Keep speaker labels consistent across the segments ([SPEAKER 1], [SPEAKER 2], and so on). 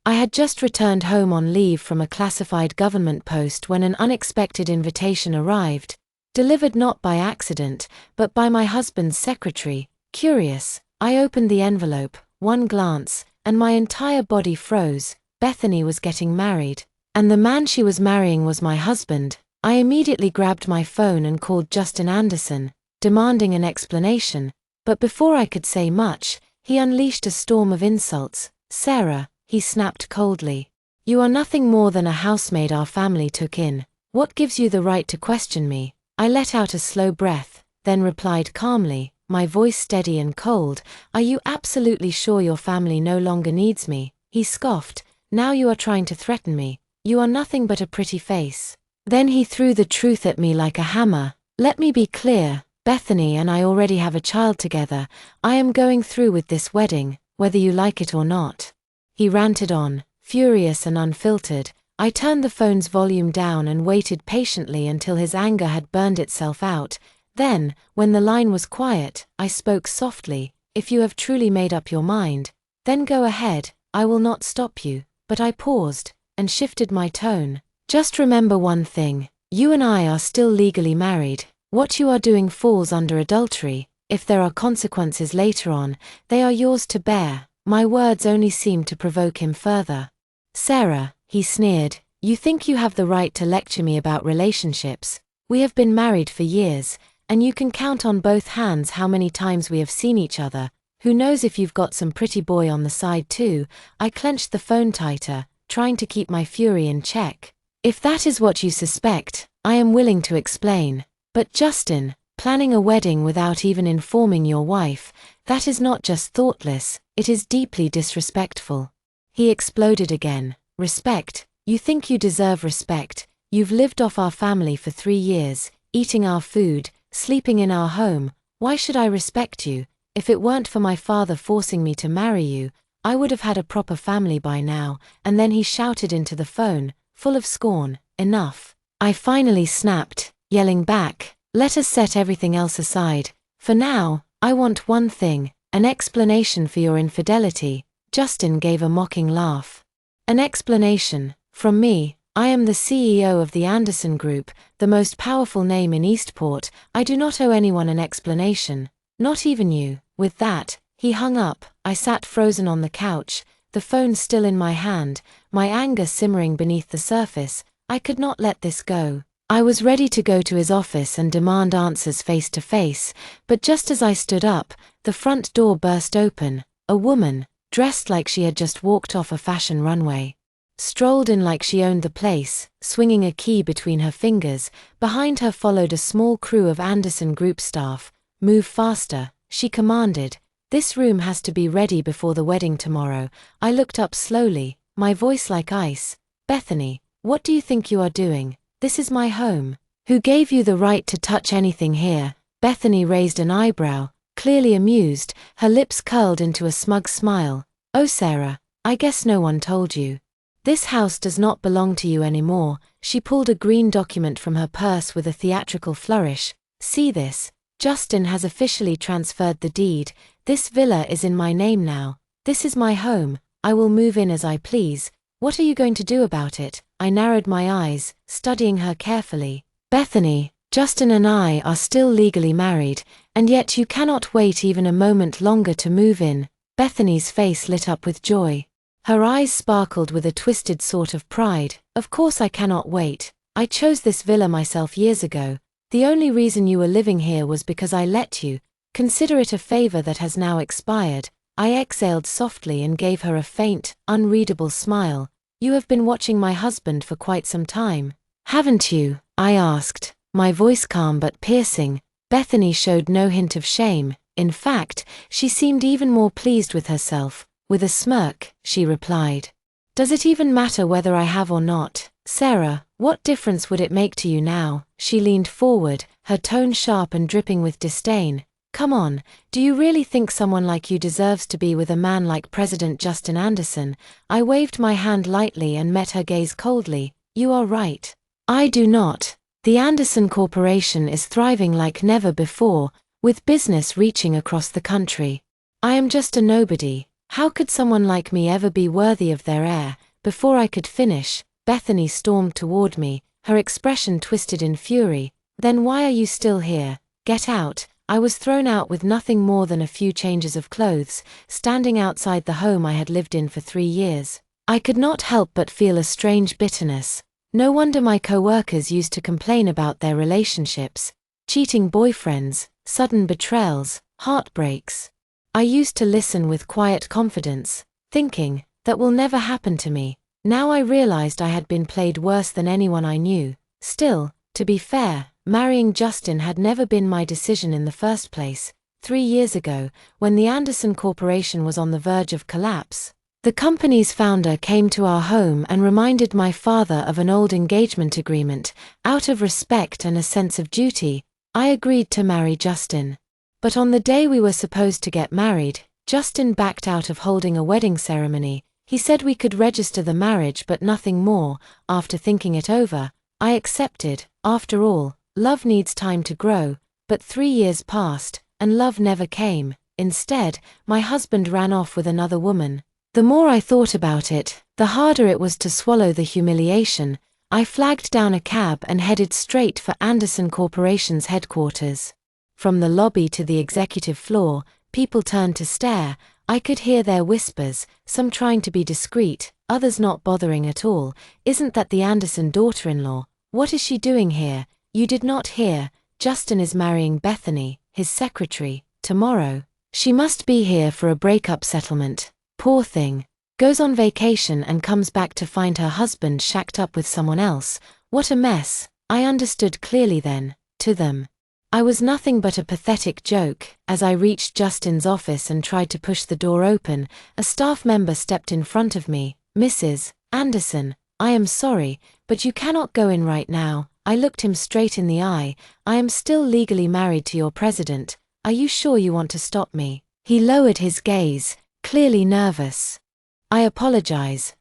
[SPEAKER 1] I had just returned home on leave from a classified government post when an unexpected invitation arrived, delivered not by accident, but by my husband's secretary. Curious, I opened the envelope, one glance, and my entire body froze. Bethany was getting married, and the man she was marrying was my husband. I immediately grabbed my phone and called Justin Anderson, demanding an explanation, but before I could say much, he unleashed a storm of insults. "Sarah," he snapped coldly, "you are nothing more than a housemaid our family took in. What gives you the right to question me?" I let out a slow breath, then replied calmly, my voice steady and cold, "Are you absolutely sure your family no longer needs me?" He scoffed, "Now you are trying to threaten me. You are nothing but a pretty face." Then he threw the truth at me like a hammer. "Let me be clear. Bethany and I already have a child together. I am going through with this wedding, whether you like it or not." He ranted on, furious and unfiltered. I turned the phone's volume down and waited patiently until his anger had burned itself out. Then, when the line was quiet, I spoke softly, "If you have truly made up your mind, then go ahead, I will not stop you." But I paused, and shifted my tone. "Just remember one thing, you and I are still legally married. What you are doing falls under adultery. If there are consequences later on, they are yours to bear." My words only seemed to provoke him further. "Sarah," he sneered, "you think you have the right to lecture me about relationships? We have been married for years, and you can count on both hands how many times we have seen each other. Who knows if you've got some pretty boy on the side too?" I clenched the phone tighter, trying to keep my fury in check. "If that is what you suspect, I am willing to explain. But Justin, planning a wedding without even informing your wife, that is not just thoughtless, it is deeply disrespectful." He exploded again. "Respect? You think you deserve respect? You've lived off our family for 3 years, eating our food, sleeping in our home. Why should I respect you? If it weren't for my father forcing me to marry you, I would have had a proper family by now." And then he shouted into the phone, full of scorn, "Enough." I finally snapped, yelling back, "Let us set everything else aside. For now, I want one thing, an explanation for your infidelity." Justin gave a mocking laugh. "An explanation? From me? I am the CEO of the Anderson Group, the most powerful name in Eastport. I do not owe anyone an explanation. Not even you." With that, he hung up. I sat frozen on the couch, the phone still in my hand, my anger simmering beneath the surface. I could not let this go. I was ready to go to his office and demand answers face to face, but just as I stood up, the front door burst open. A woman, dressed like she had just walked off a fashion runway, strolled in like she owned the place, swinging a key between her fingers. Behind her followed a small crew of Anderson Group staff. "Move faster," she commanded. "This room has to be ready before the wedding tomorrow." I looked up slowly, my voice like ice. "Bethany, what do you think you are doing? This is my home. Who gave you the right to touch anything here?" Bethany raised an eyebrow, clearly amused, her lips curled into a smug smile. "Oh Sarah, I guess no one told you. This house does not belong to you anymore." She pulled a green document from her purse with a theatrical flourish. "See this? Justin has officially transferred the deed. This villa is in my name now. This is my home. I will move in as I please. What are you going to do about it?" I narrowed my eyes, studying her carefully. "Bethany, Justin and I are still legally married, and yet you cannot wait even a moment longer to move in." Bethany's face lit up with joy. Her eyes sparkled with a twisted sort of pride. "Of course I cannot wait. I chose this villa myself years ago. The only reason you were living here was because I let you. Consider it a favor that has now expired." I exhaled softly and gave her a faint, unreadable smile. "You have been watching my husband for quite some time, haven't you?" I asked, my voice calm but piercing. Bethany showed no hint of shame. In fact, she seemed even more pleased with herself. With a smirk, she replied, "Does it even matter whether I have or not? Sarah, what difference would it make to you now?" She leaned forward, her tone sharp and dripping with disdain. "Come on, do you really think someone like you deserves to be with a man like President Justin Anderson?" I waved my hand lightly and met her gaze coldly. "You are right. I do not. The Anderson Corporation is thriving like never before, with business reaching across the country. I am just a nobody. How could someone like me ever be worthy of their heir? Before I could finish, Bethany stormed toward me, her expression twisted in fury. Then why are you still here? Get out. I was thrown out with nothing more than a few changes of clothes, standing outside the home I had lived in for 3 years. I could not help but feel a strange bitterness. No wonder my co-workers used to complain about their relationships, cheating boyfriends, sudden betrayals, heartbreaks. I used to listen with quiet confidence, thinking, that will never happen to me. Now I realized I had been played worse than anyone I knew. Still, to be fair, marrying Justin had never been my decision in the first place. 3 years ago, when the Anderson Corporation was on the verge of collapse, the company's founder came to our home and reminded my father of an old engagement agreement. Out of respect and a sense of duty, I agreed to marry Justin. But on the day we were supposed to get married, Justin backed out of holding a wedding ceremony. He said we could register the marriage but nothing more. After thinking it over, I accepted. After all, love needs time to grow. But 3 years passed, and love never came. Instead, my husband ran off with another woman. The more I thought about it, the harder it was to swallow the humiliation. I flagged down a cab and headed straight for Anderson Corporation's headquarters. From the lobby to the executive floor, people turned to stare. I could hear their whispers, some trying to be discreet, others not bothering at all. Isn't that the Anderson daughter-in-law? What is she doing here? You did not hear. Justin is marrying Bethany, his secretary, tomorrow. She must be here for a breakup settlement. Poor thing. Goes on vacation and comes back to find her husband shacked up with someone else. What a mess. I understood clearly then. To them, I was nothing but a pathetic joke. As I reached Justin's office and tried to push the door open, a staff member stepped in front of me. Mrs. Anderson, I am sorry, but you cannot go in right now. I looked him straight in the eye. I am still legally married to your president. Are you sure you want to stop me? He lowered his gaze, clearly nervous. I apologize,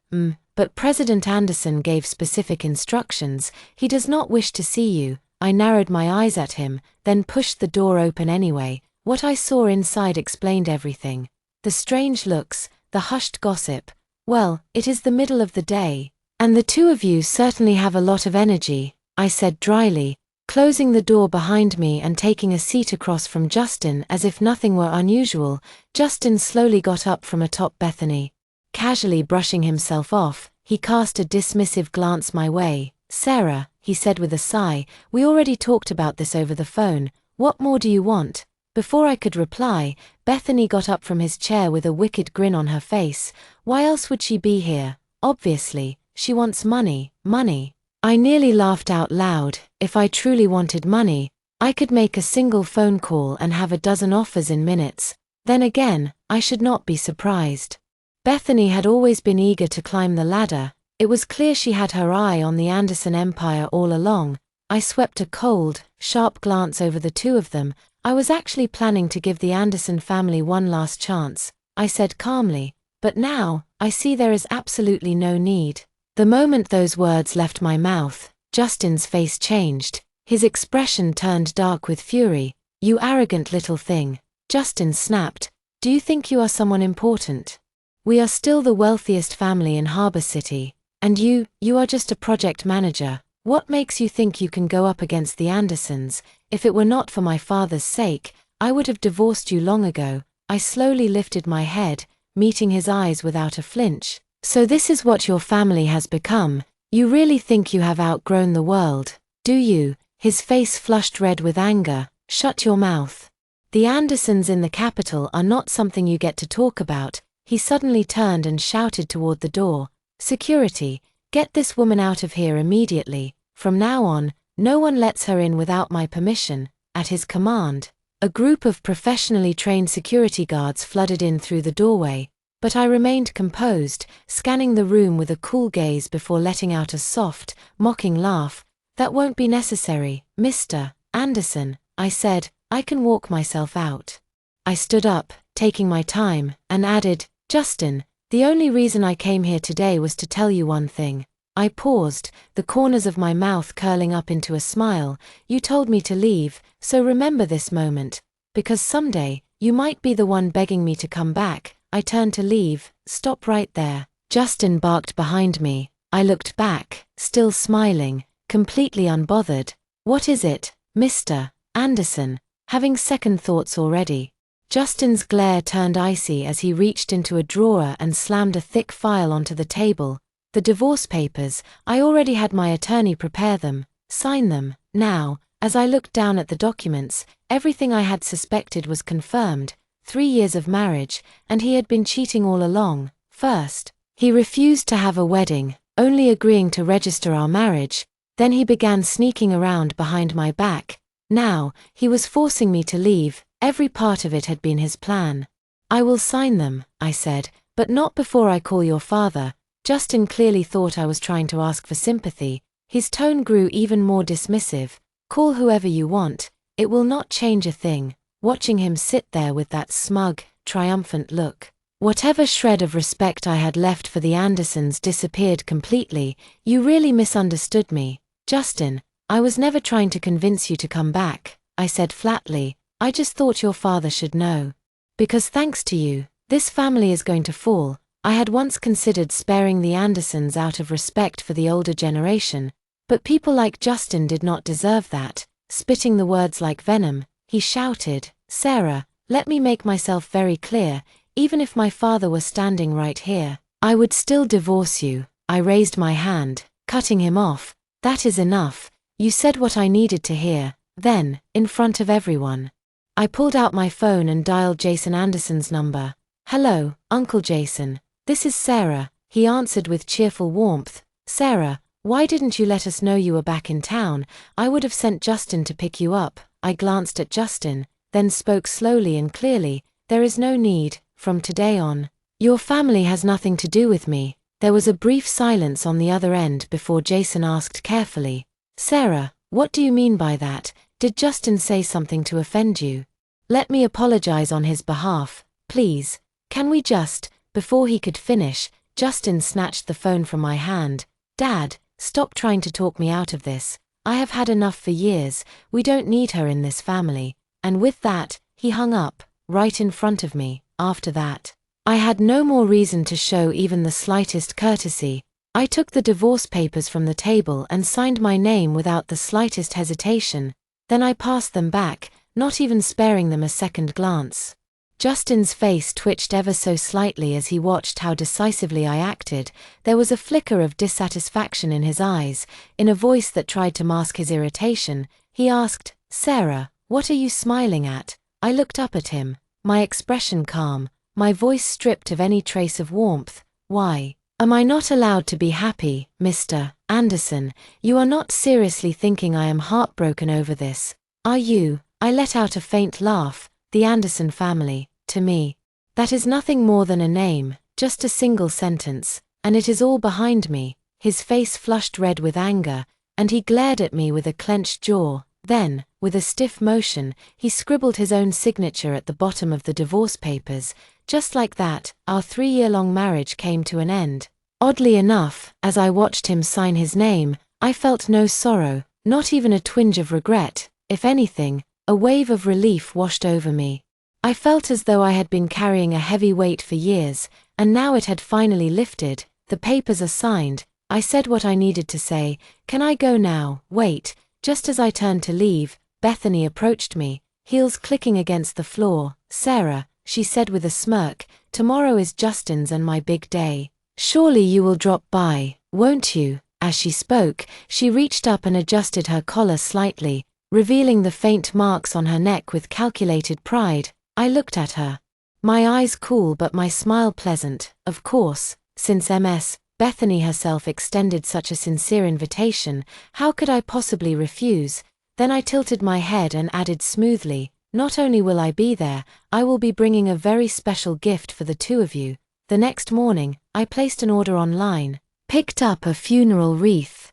[SPEAKER 1] but President Anderson gave specific instructions. He does not wish to see you. I narrowed my eyes at him, then pushed the door open anyway. What I saw inside explained everything. The strange looks, the hushed gossip. Well, it is the middle of the day, and the two of you certainly have a lot of energy, I said dryly, closing the door behind me and taking a seat across from Justin as if nothing were unusual. Justin slowly got up from atop Bethany. Casually brushing himself off, he cast a dismissive glance my way. Sarah, he said with a sigh, we already talked about this over the phone. What more do you want? Before I could reply, Bethany got up from his chair with a wicked grin on her face. Why else would she be here? Obviously, she wants money. Money. I nearly laughed out loud. If I truly wanted money, I could make a single phone call and have a dozen offers in minutes. Then again, I should not be surprised. Bethany had always been eager to climb the ladder. It was clear she had her eye on the Anderson empire all along. I swept a cold, sharp glance over the two of them. I was actually planning to give the Anderson family one last chance, I said calmly. But now, I see there is absolutely no need. The moment those words left my mouth, Justin's face changed. His expression turned dark with fury. You arrogant little thing. Justin snapped. Do you think you are someone important? We are still the wealthiest family in Harbor City. And you are just a project manager. What makes you think you can go up against the Andersons? If it were not for my father's sake, I would have divorced you long ago. I slowly lifted my head, meeting his eyes without a flinch. So this is what your family has become. You really think you have outgrown the world, do you? His face flushed red with anger. Shut your mouth. The Andersons in the capital are not something you get to talk about. He suddenly turned and shouted toward the door. Security, get this woman out of here immediately. From now on, no one lets her in without my permission. At his command, a group of professionally trained security guards flooded in through the doorway, but I remained composed, scanning the room with a cool gaze before letting out a soft, mocking laugh. That won't be necessary, Mr. Anderson, I said. I can walk myself out. I stood up, taking my time, and added, Justin, the only reason I came here today was to tell you one thing. I paused, the corners of my mouth curling up into a smile. You told me to leave, so remember this moment, because someday, you might be the one begging me to come back. I turned to leave. Stop right there. Justin barked behind me. I looked back, still smiling, completely unbothered. What is it, Mr. Anderson? Having second thoughts already. Justin's glare turned icy as he reached into a drawer and slammed a thick file onto the table. The divorce papers. I already had my attorney prepare them. Sign them. Now, as I looked down at the documents, everything I had suspected was confirmed. 3 years of marriage, and he had been cheating all along. First, he refused to have a wedding, only agreeing to register our marriage. Then he began sneaking around behind my back. Now, he was forcing me to leave. Every part of it had been his plan. I will sign them, I said, but not before I call your father. Justin clearly thought I was trying to ask for sympathy. His tone grew even more dismissive. Call whoever you want. It will not change a thing. Watching him sit there with that smug, triumphant look. Whatever shred of respect I had left for the Andersons disappeared completely. You really misunderstood me, Justin. I was never trying to convince you to come back, I said flatly. I just thought your father should know. Because thanks to you, this family is going to fall. I had once considered sparing the Andersons out of respect for the older generation, but people like Justin did not deserve that. Spitting the words like venom, he shouted, Sarah, let me make myself very clear. Even if my father were standing right here, I would still divorce you. I raised my hand, cutting him off. That is enough. You said what I needed to hear. Then, in front of everyone, I pulled out my phone and dialed Jason Anderson's number. Hello, Uncle Jason. This is Sarah, he answered with cheerful warmth. Sarah, why didn't you let us know you were back in town? I would have sent Justin to pick you up. I glanced at Justin, then spoke slowly and clearly. There is no need. From today on, your family has nothing to do with me. There was a brief silence on the other end before Jason asked carefully, Sarah, what do you mean by that? Did Justin say something to offend you? Let me apologize on his behalf, please. Can we just? Before he could finish, Justin snatched the phone from my hand. Dad, stop trying to talk me out of this. I have had enough for years. We don't need her in this family. And with that, he hung up, right in front of me. After that, I had no more reason to show even the slightest courtesy. I took the divorce papers from the table and signed my name without the slightest hesitation. Then I passed them back, not even sparing them a second glance. Justin's face twitched ever so slightly as he watched how decisively I acted. There was a flicker of dissatisfaction in his eyes. In a voice that tried to mask his irritation, he asked, Sarah, what are you smiling at? I looked up at him, my expression calm, my voice stripped of any trace of warmth. Why? Am I not allowed to be happy, Mr. Anderson? You are not seriously thinking I am heartbroken over this, are you? I let out a faint laugh. The Anderson family, to me, that is nothing more than a name, just a single sentence, and it is all behind me. His face flushed red with anger, and he glared at me with a clenched jaw. Then, with a stiff motion, he scribbled his own signature at the bottom of the divorce papers. Just like that, our 3-year-long marriage came to an end. Oddly enough, as I watched him sign his name, I felt no sorrow, not even a twinge of regret. If anything, a wave of relief washed over me. I felt as though I had been carrying a heavy weight for years, and now it had finally lifted. The papers are signed. I said what I needed to say. Can I go now? Wait. Just as I turned to leave, Bethany approached me, heels clicking against the floor. Sarah, she said with a smirk, tomorrow is Justin's and my big day. Surely you will drop by, won't you? As she spoke, she reached up and adjusted her collar slightly, revealing the faint marks on her neck with calculated pride. I looked at her. My eyes cool but my smile pleasant. Of course, since Ms. Bethany herself extended such a sincere invitation, how could I possibly refuse? Then I tilted my head and added smoothly, not only will I be there, I will be bringing a very special gift for the two of you. The next morning, I placed an order online, picked up a funeral wreath,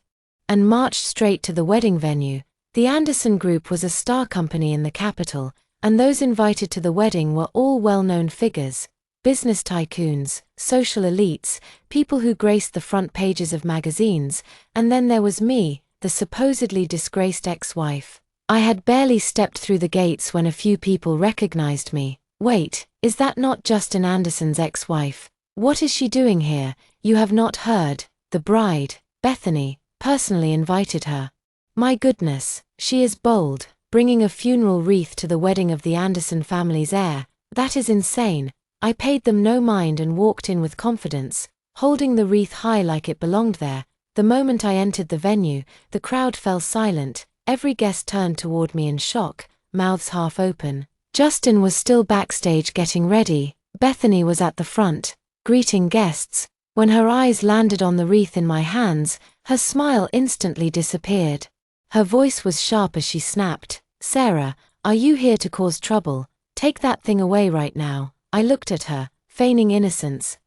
[SPEAKER 1] and marched straight to the wedding venue. The Anderson Group was a star company in the capital, and those invited to the wedding were all well-known figures, business tycoons, social elites, people who graced the front pages of magazines, and then there was me, the supposedly disgraced ex-wife. I had barely stepped through the gates when a few people recognized me. Wait, is that not Justin Anderson's ex-wife? What is she doing here? You have not heard. The bride, Bethany, personally invited her. My goodness, she is bold, bringing a funeral wreath to the wedding of the Anderson family's heir. That is insane. I paid them no mind and walked in with confidence, holding the wreath high like it belonged there. The moment I entered the venue, the crowd fell silent. Every guest turned toward me in shock, mouths half open. Justin was still backstage getting ready. Bethany was at the front, greeting guests. When her eyes landed on the wreath in my hands, her smile instantly disappeared. Her voice was sharp as she snapped, "Sarah, are you here to cause trouble? Take that thing away right now." I looked at her, feigning innocence.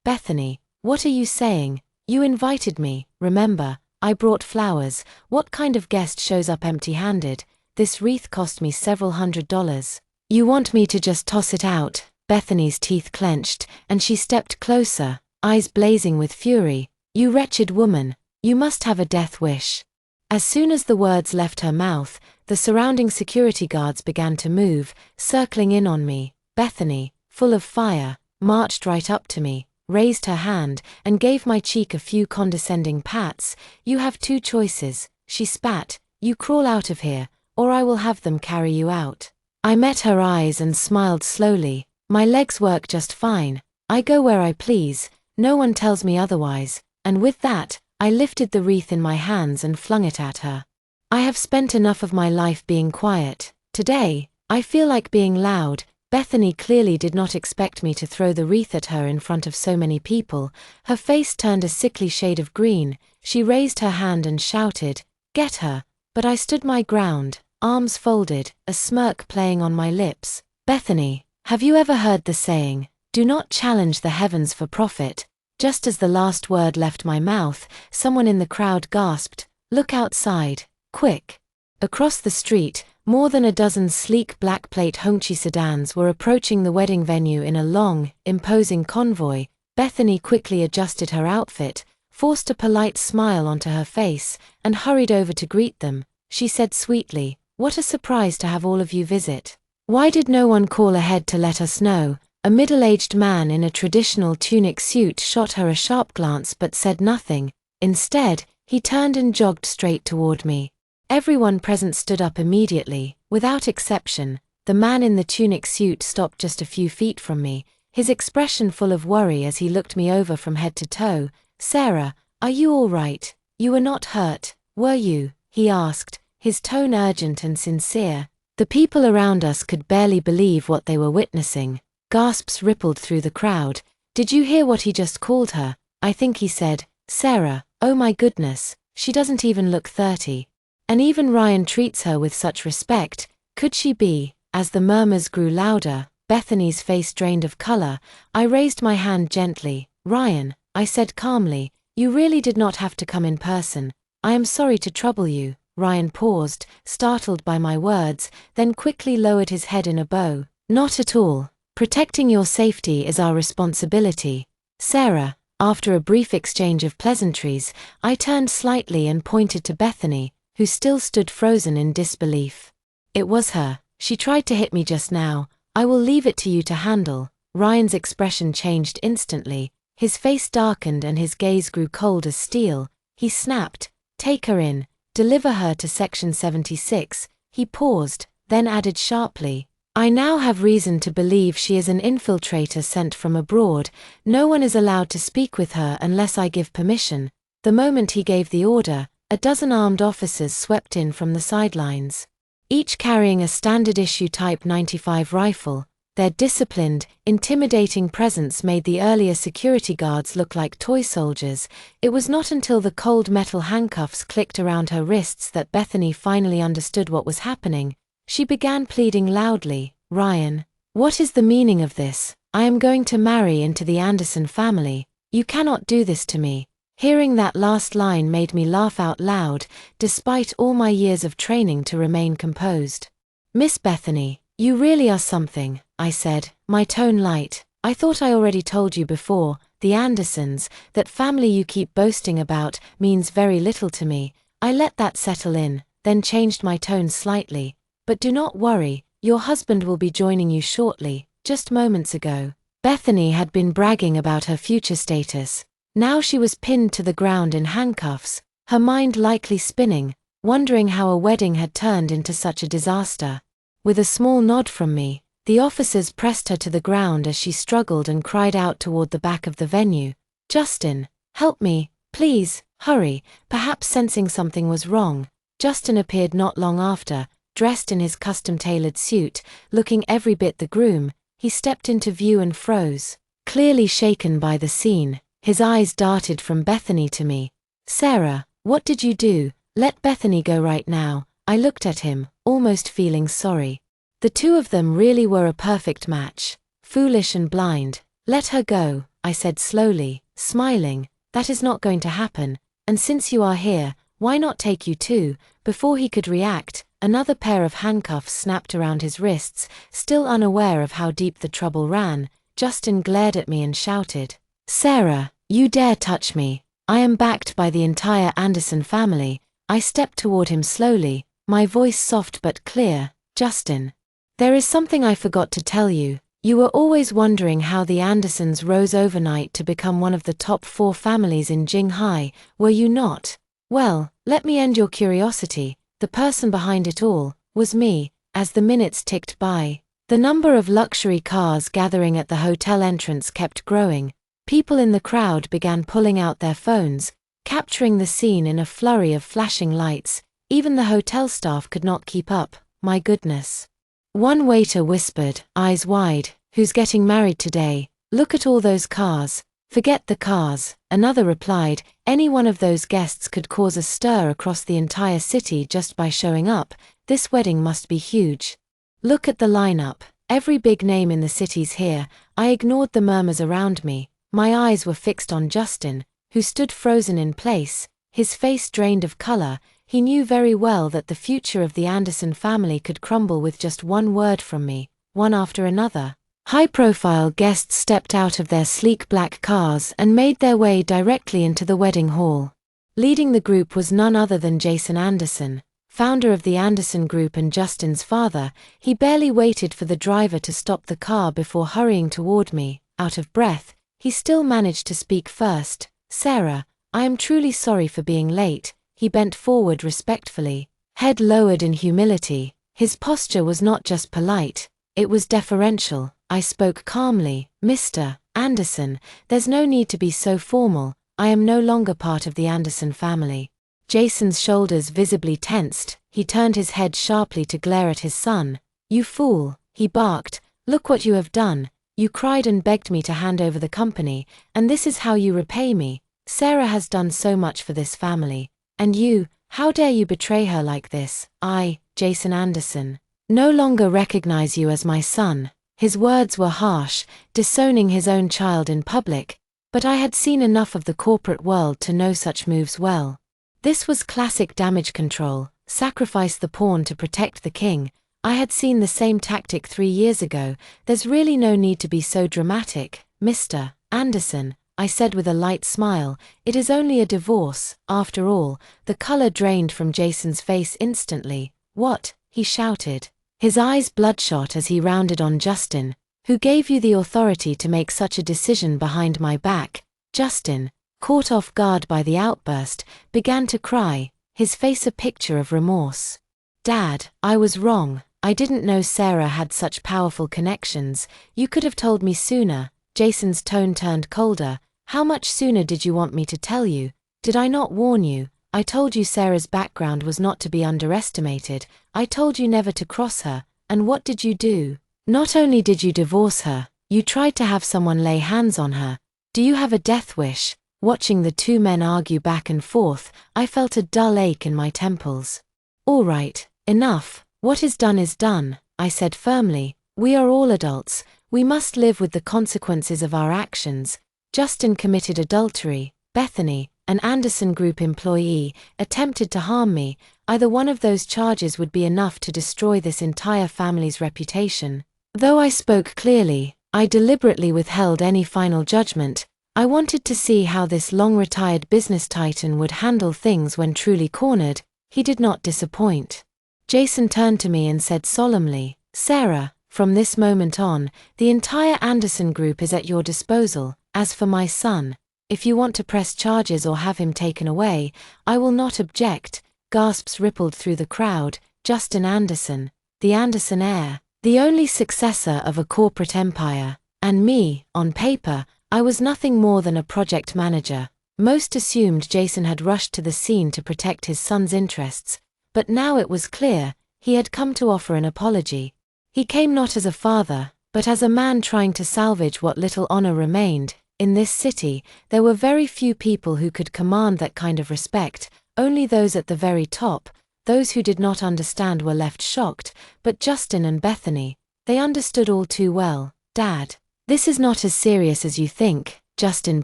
[SPEAKER 1] Bethany, what are you saying? You invited me, remember? I brought flowers. What kind of guest shows up empty-handed? This wreath cost me several $100s. You want me to just toss it out? Bethany's teeth clenched, and she stepped closer, eyes blazing with fury. You wretched woman, you must have a death wish. As soon as the words left her mouth, the surrounding security guards began to move, circling in on me. Bethany, full of fire, marched right up to me, raised her hand, and gave my cheek a few condescending pats. You have two choices, she spat. You crawl out of here, or I will have them carry you out. I met her eyes and smiled slowly. My legs work just fine. I go where I please. No one tells me otherwise. And with that, I lifted the wreath in my hands and flung it at her. I have spent enough of my life being quiet. Today, I feel like being loud. Bethany clearly did not expect me to throw the wreath at her in front of so many people. Her face turned a sickly shade of green. She raised her hand and shouted, "Get her!" But I stood my ground, arms folded, a smirk playing on my lips. Bethany, have you ever heard the saying, "Do not challenge the heavens for profit"? Just as the last word left my mouth, someone in the crowd gasped, "Look outside, quick!" Across the street, more than a dozen sleek black plate Hongqi sedans were approaching the wedding venue in a long, imposing convoy. Bethany quickly adjusted her outfit, forced a polite smile onto her face, and hurried over to greet them. She said sweetly, "What a surprise to have all of you visit. Why did no one call ahead to let us know?" A middle-aged man in a traditional tunic suit shot her a sharp glance but said nothing. Instead, he turned and jogged straight toward me. Everyone present stood up immediately, without exception. The man in the tunic suit stopped just a few feet from me, his expression full of worry as he looked me over from head to toe. "Sarah, are you all right? You were not hurt, were you?" he asked, his tone urgent and sincere. The people around us could barely believe what they were witnessing. Gasps rippled through the crowd. "Did you hear what he just called her?" I think he said, "Sarah, oh my goodness, she doesn't even look 30. And even Ryan treats her with such respect. Could she be?" As the murmurs grew louder, Bethany's face drained of color. I raised my hand gently. "Ryan," I said calmly, "you really did not have to come in person. I am sorry to trouble you." Ryan paused, startled by my words, then quickly lowered his head in a bow. "Not at all. Protecting your safety is our responsibility." "Sarah," after a brief exchange of pleasantries, I turned slightly and pointed to Bethany, who still stood frozen in disbelief. "It was her. She tried to hit me just now. I will leave it to you to handle." Ryan's expression changed instantly. His face darkened and his gaze grew cold as steel. He snapped, "Take her in. Deliver her to Section 76. He paused, then added sharply, "I now have reason to believe she is an infiltrator sent from abroad. No one is allowed to speak with her unless I give permission." The moment he gave the order, a dozen armed officers swept in from the sidelines, each carrying a standard-issue Type 95 rifle. Their disciplined, intimidating presence made the earlier security guards look like toy soldiers. It was not until the cold metal handcuffs clicked around her wrists that Bethany finally understood what was happening. She began pleading loudly, "Ryan, what is the meaning of this? I am going to marry into the Anderson family. You cannot do this to me." Hearing that last line made me laugh out loud, despite all my years of training to remain composed. "Miss Bethany, you really are something," I said, my tone light. "I thought I already told you before, the Andersons, that family you keep boasting about, means very little to me." I let that settle in, then changed my tone slightly. "But do not worry, Your husband will be joining you shortly. Just moments ago, Bethany had been bragging about her future status. Now she was pinned to the ground in handcuffs, her mind likely spinning, wondering how a wedding had turned into such a disaster. With a small nod from me, the officers pressed her to the ground as she struggled and cried out toward the back of the venue. Justin, help me, please, hurry. Perhaps sensing something was wrong, Justin appeared not long after, dressed in his custom-tailored suit, looking every bit the groom. He stepped into view and froze. Clearly shaken by the scene, his eyes darted from Bethany to me. Sarah, what did you do? Let Bethany go right now. I looked at him, almost feeling sorry. The two of them really were a perfect match. Foolish and blind. Let her go, I said slowly, smiling. That is not going to happen, and since you are here, why not take you too? Before he could react, another pair of handcuffs snapped around his wrists. Still unaware of how deep the trouble ran, Justin glared at me and shouted, Sarah, you dare touch me. I am backed by the entire Anderson family. I stepped toward him slowly, my voice soft but clear. Justin, there is something I forgot to tell you. You were always wondering how the Andersons rose overnight to become one of the top 4 families in Jinghai, were you not? Well, let me end your curiosity. The person behind it all was me. As the minutes ticked by, the number of luxury cars gathering at the hotel entrance kept growing. People in the crowd began pulling out their phones, capturing the scene in a flurry of flashing lights. Even the hotel staff could not keep up. My goodness. One waiter whispered, eyes wide, who's getting married today? Look at all those cars. Forget the cars. Another replied, any one of those guests could cause a stir across the entire city just by showing up. This wedding must be huge. Look at the lineup. Every big name in the city's here. I ignored the murmurs around me. My eyes were fixed on Justin, who stood frozen in place, his face drained of color. He knew very well that the future of the Anderson family could crumble with just one word from me, one after another. High-profile guests stepped out of their sleek black cars and made their way directly into the wedding hall. Leading the group was none other than Jason Anderson, founder of the Anderson Group and Justin's father. He barely waited for the driver to stop the car before hurrying toward me. Out of breath, he still managed to speak first. Sarah, I am truly sorry for being late. He bent forward respectfully, head lowered in humility. His posture was not just polite, it was deferential. I spoke calmly, Mr. Anderson, there's no need to be so formal. I am no longer part of the Anderson family. Jason's shoulders visibly tensed. He turned his head sharply to glare at his son. You fool, he barked, look what you have done. You cried and begged me to hand over the company, and this is how you repay me. Sarah has done so much for this family. And you, how dare you betray her like this? I, Jason Anderson, no longer recognize you as my son. His words were harsh, disowning his own child in public, but I had seen enough of the corporate world to know such moves well. This was classic damage control, sacrifice the pawn to protect the king. I had seen the same tactic 3 years ago. There's really no need to be so dramatic, Mr. Anderson, I said with a light smile. It is only a divorce, after all. The color drained from Jason's face instantly. What? He shouted, his eyes bloodshot as he rounded on Justin. Who gave you the authority to make such a decision behind my back? Justin, caught off guard by the outburst, began to cry, his face a picture of remorse. Dad, I was wrong. I didn't know Sarah had such powerful connections. You could have told me sooner. Jason's tone turned colder. How much sooner did you want me to tell you? Did I not warn you? I told you Sarah's background was not to be underestimated. I told you never to cross her. And what did you do? Not only did you divorce her, you tried to have someone lay hands on her. Do you have a death wish? Watching the two men argue back and forth, I felt a dull ache in my temples. All right, enough. What is done, I said firmly. We are all adults. We must live with the consequences of our actions. Justin committed adultery. Bethany, an Anderson Group employee, attempted to harm me. Either one of those charges would be enough to destroy this entire family's reputation. Though I spoke clearly, I deliberately withheld any final judgment. I wanted to see how this long-retired business titan would handle things when truly cornered. He did not disappoint. Jason turned to me and said solemnly, Sarah, from this moment on, the entire Anderson group is at your disposal. As for my son, if you want to press charges or have him taken away, I will not object." Gasps rippled through the crowd. Justin Anderson, the Anderson heir, the only successor of a corporate empire. And me, on paper, I was nothing more than a project manager. Most assumed Jason had rushed to the scene to protect his son's interests, but now it was clear, he had come to offer an apology. He came not as a father, but as a man trying to salvage what little honor remained. In this city, there were very few people who could command that kind of respect, only those at the very top. Those who did not understand were left shocked, but Justin and Bethany, they understood all too well. "Dad, this is not as serious as you think," Justin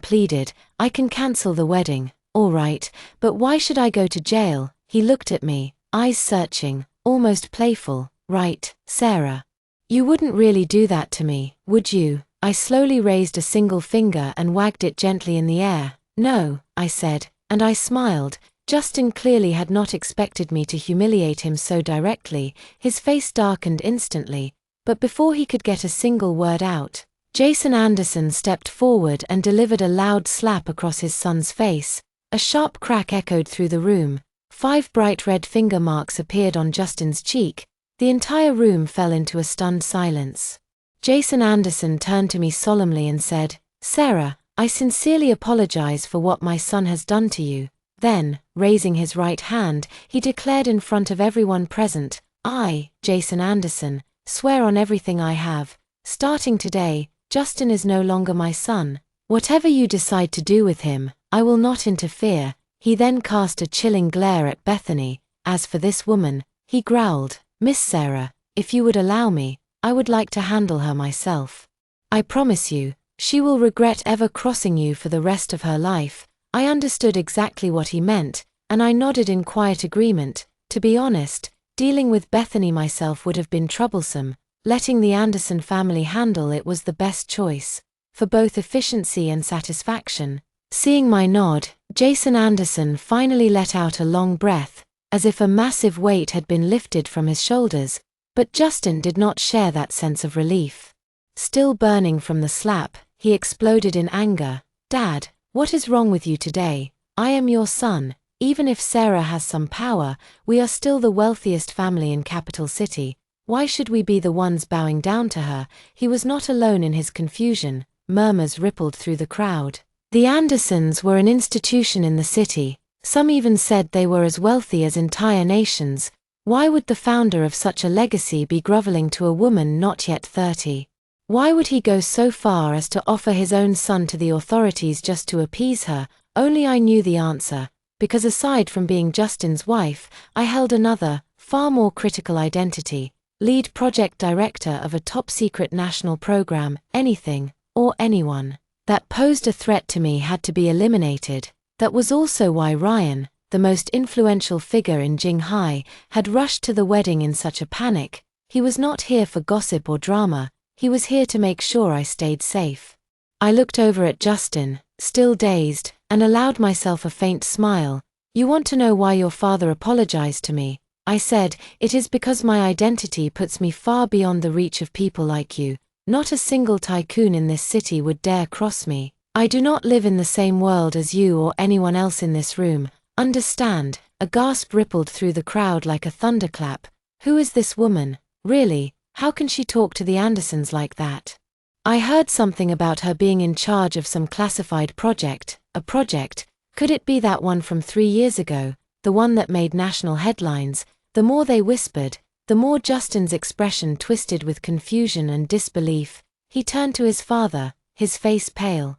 [SPEAKER 1] pleaded. "I can cancel the wedding, all right, but why should I go to jail?" He looked at me, eyes searching, almost playful. "Right, Sarah. You wouldn't really do that to me, would you?" I slowly raised a single finger and wagged it gently in the air. "No," I said, and I smiled. Justin clearly had not expected me to humiliate him so directly. His face darkened instantly, but before he could get a single word out, Jason Anderson stepped forward and delivered a loud slap across his son's face. A sharp crack echoed through the room. 5 bright red finger marks appeared on Justin's cheek. The entire room fell into a stunned silence. Jason Anderson turned to me solemnly and said, "Sarah, I sincerely apologize for what my son has done to you." Then, raising his right hand, he declared in front of everyone present, "I, Jason Anderson, swear on everything I have, starting today, Justin is no longer my son. Whatever you decide to do with him, I will not interfere." He then cast a chilling glare at Bethany. "As for this woman," he growled, "Miss Sarah, if you would allow me, I would like to handle her myself. I promise you, she will regret ever crossing you for the rest of her life." I understood exactly what he meant, and I nodded in quiet agreement. To be honest, dealing with Bethany myself would have been troublesome. Letting the Anderson family handle it was the best choice, for both efficiency and satisfaction. Seeing my nod, Jason Anderson finally let out a long breath, as if a massive weight had been lifted from his shoulders, but Justin did not share that sense of relief. Still burning from the slap, he exploded in anger. "Dad, what is wrong with you today? I am your son. Even if Sarah has some power, we are still the wealthiest family in Capital City. Why should we be the ones bowing down to her?" He was not alone in his confusion. Murmurs rippled through the crowd. The Andersons were an institution in the city. Some even said they were as wealthy as entire nations. Why would the founder of such a legacy be groveling to a woman not yet 30? Why would he go so far as to offer his own son to the authorities just to appease her? Only I knew the answer, because aside from being Justin's wife, I held another, far more critical identity: lead project director of a top-secret national program. Anything, or anyone, that posed a threat to me had to be eliminated. That was also why Ryan, the most influential figure in Jinghai, had rushed to the wedding in such a panic. He was not here for gossip or drama. He was here to make sure I stayed safe. I looked over at Justin, still dazed, and allowed myself a faint smile. "You want to know why your father apologized to me?" I said. "It is because my identity puts me far beyond the reach of people like you. Not a single tycoon in this city would dare cross me. I do not live in the same world as you or anyone else in this room. Understand?" A gasp rippled through the crowd like a thunderclap. Who is this woman? Really, how can she talk to the Andersons like that? I heard something about her being in charge of some classified project. A project? Could it be that one from 3 years ago, the one that made national headlines? The more they whispered, the more Justin's expression twisted with confusion and disbelief. He turned to his father, his face pale,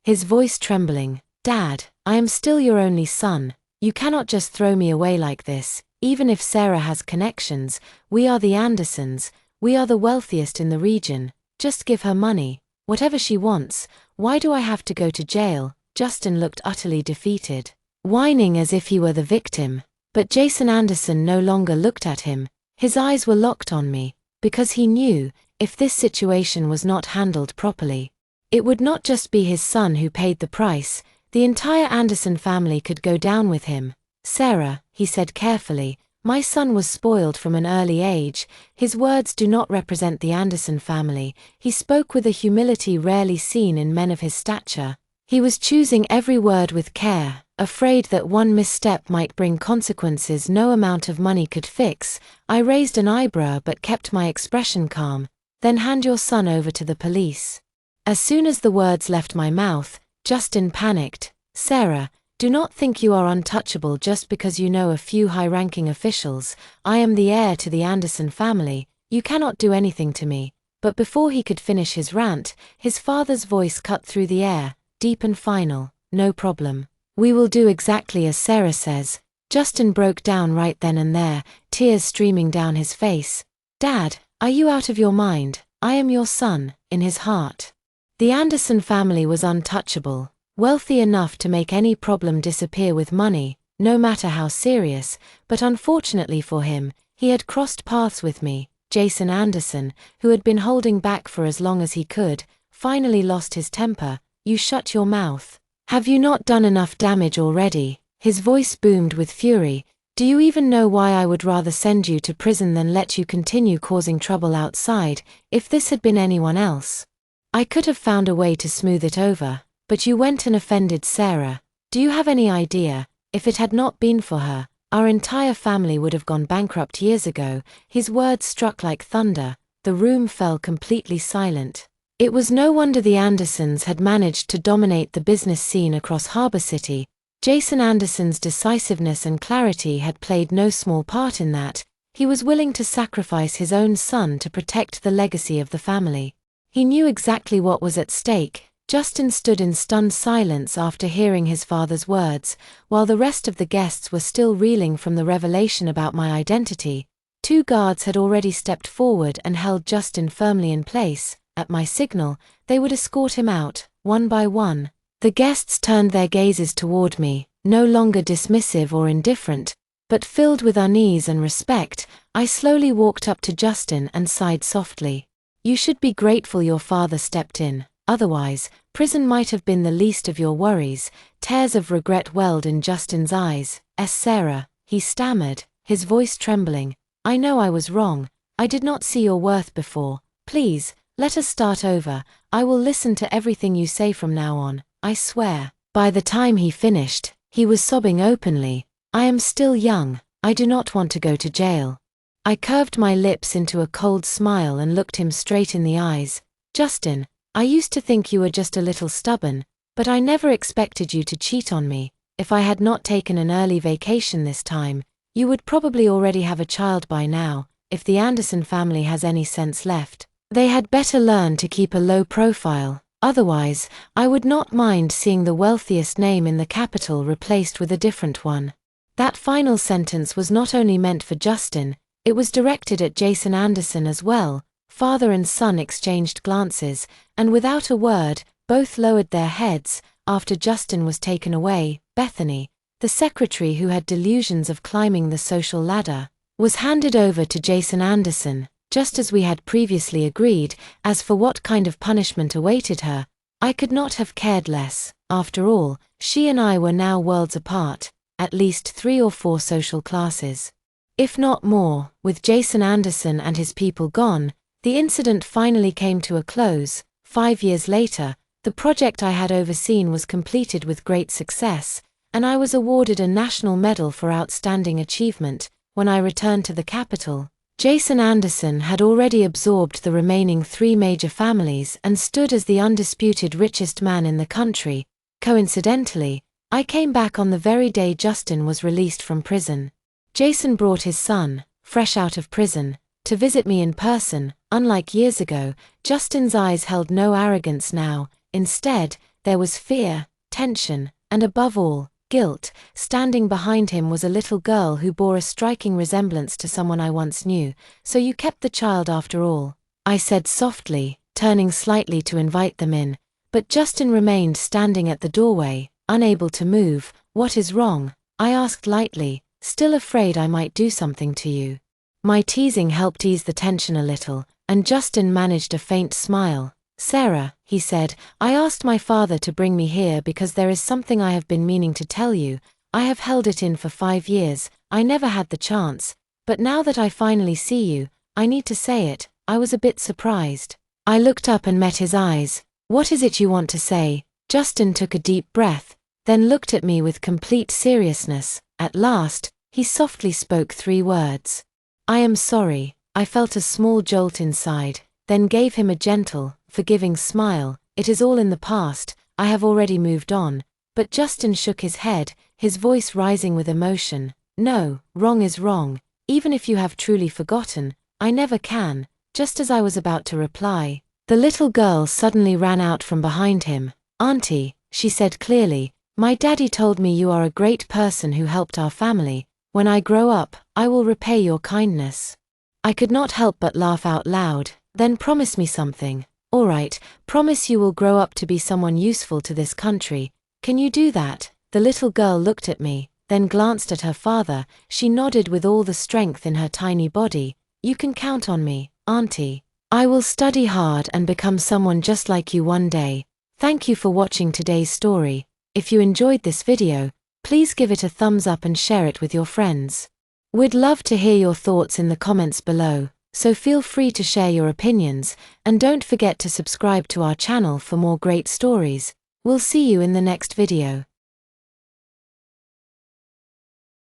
[SPEAKER 1] his voice trembling. "Dad, I am still your only son. You cannot just throw me away like this. Even if Sarah has connections, we are the Andersons. We are the wealthiest in the region. Just give her money, whatever she wants. Why do I have to go to jail?" Justin looked utterly defeated, whining as if he were the victim. But Jason Anderson no longer looked at him. His eyes were locked on me, because he knew, if this situation was not handled properly, it would not just be his son who paid the price. The entire Anderson family could go down with him. "Sarah," he said carefully, My son was spoiled from an early age. His words do not represent the Anderson family. He spoke with a humility rarely seen in men of his stature. He was choosing every word with care, afraid that one misstep might bring consequences no amount of money could fix. I raised an eyebrow but kept my expression calm. Then hand your son over to the police. As soon as the words left my mouth, Justin panicked. Sarah, do not think you are untouchable just because you know a few high-ranking officials. I am the heir to the Anderson family. You cannot do anything to me. But before he could finish his rant, his father's voice cut through the air, deep and final. No problem. We will do exactly as Sarah says. Justin broke down right then and there, tears streaming down his face. Dad, are you out of your mind? I am your son, in his heart. The Anderson family was untouchable, wealthy enough to make any problem disappear with money, no matter how serious, but unfortunately for him, he had crossed paths with me. Jason Anderson, who had been holding back for as long as he could, finally lost his temper. You shut your mouth. Have you not done enough damage already? His voice boomed with fury. Do you even know why I would rather send you to prison than let you continue causing trouble outside? If this had been anyone else, I could have found a way to smooth it over, but you went and offended Sarah. Do you have any idea, if it had not been for her, our entire family would have gone bankrupt years ago? His words struck like thunder. The room fell completely silent. It was no wonder the Andersons had managed to dominate the business scene across Harbor City. Jason Anderson's decisiveness and clarity had played no small part in that. He was willing to sacrifice his own son to protect the legacy of the family. He knew exactly what was at stake. Justin stood in stunned silence after hearing his father's words, while the rest of the guests were still reeling from the revelation about my identity. 2 guards had already stepped forward and held Justin firmly in place. At my signal, they would escort him out, one by one. The guests turned their gazes toward me, no longer dismissive or indifferent, but filled with unease and respect. I slowly walked up to Justin and sighed softly. You should be grateful your father stepped in, otherwise, prison might have been the least of your worries. Tears of regret welled in Justin's eyes. Sarah, he stammered, his voice trembling. I know I was wrong. I did not see your worth before. Please, let us start over. I will listen to everything you say from now on, I swear. By the time he finished, he was sobbing openly. I am still young. I do not want to go to jail. I curved my lips into a cold smile and looked him straight in the eyes. Justin, I used to think you were just a little stubborn, but I never expected you to cheat on me. If I had not taken an early vacation this time, you would probably already have a child by now. If the Anderson family has any sense left, they had better learn to keep a low profile. Otherwise, I would not mind seeing the wealthiest name in the capital replaced with a different one. That final sentence was not only meant for Justin, it was directed at Jason Anderson as well. Father and son exchanged glances, and without a word, both lowered their heads. After Justin was taken away, Bethany, the secretary who had delusions of climbing the social ladder, was handed over to Jason Anderson, just as we had previously agreed. As for what kind of punishment awaited her, I could not have cared less. After all, she and I were now worlds apart, at least 3 or 4 social classes, if not more. With Jason Anderson and his people gone, the incident finally came to a close. 5 years later, the project I had overseen was completed with great success, and I was awarded a national medal for outstanding achievement. When I returned to the capital, Jason Anderson had already absorbed the remaining 3 major families and stood as the undisputed richest man in the country. Coincidentally, I came back on the very day Justin was released from prison. Jason brought his son, fresh out of prison, to visit me in person. Unlike years ago, Justin's eyes held no arrogance now. Instead, there was fear, tension, and above all, guilt. Standing behind him was a little girl who bore a striking resemblance to someone I once knew. So you kept the child after all, I said softly, turning slightly to invite them in. But Justin remained standing at the doorway, unable to move. What is wrong? I asked lightly, still afraid I might do something to you. My teasing helped ease the tension a little, and Justin managed a faint smile. Sarah, he said, I asked my father to bring me here because there is something I have been meaning to tell you. I have held it in for 5 years, I never had the chance, but now that I finally see you, I need to say it, I was a bit surprised. I looked up and met his eyes. What is it you want to say? Justin took a deep breath, then looked at me with complete seriousness. At last, he softly spoke 3 words. I am sorry. I felt a small jolt inside, then gave him a gentle, forgiving smile. It is all in the past, I have already moved on. But Justin shook his head, his voice rising with emotion. No, wrong is wrong. Even if you have truly forgotten, I never can. Just as I was about to reply, the little girl suddenly ran out from behind him. Auntie, she said clearly, my daddy told me you are a great person who helped our family. When I grow up, I will repay your kindness. I could not help but laugh out loud. Then promise me something. All right, promise you will grow up to be someone useful to this country. Can you do that? The little girl looked at me, then glanced at her father. She nodded with all the strength in her tiny body. You can count on me, Auntie. I will study hard and become someone just like you one day. Thank you for watching today's story. If you enjoyed this video, please give it a thumbs up and share it with your friends. We'd love to hear your thoughts in the comments below, so feel free to share your opinions, and don't forget to subscribe to our channel for more great stories. We'll see you in the next video.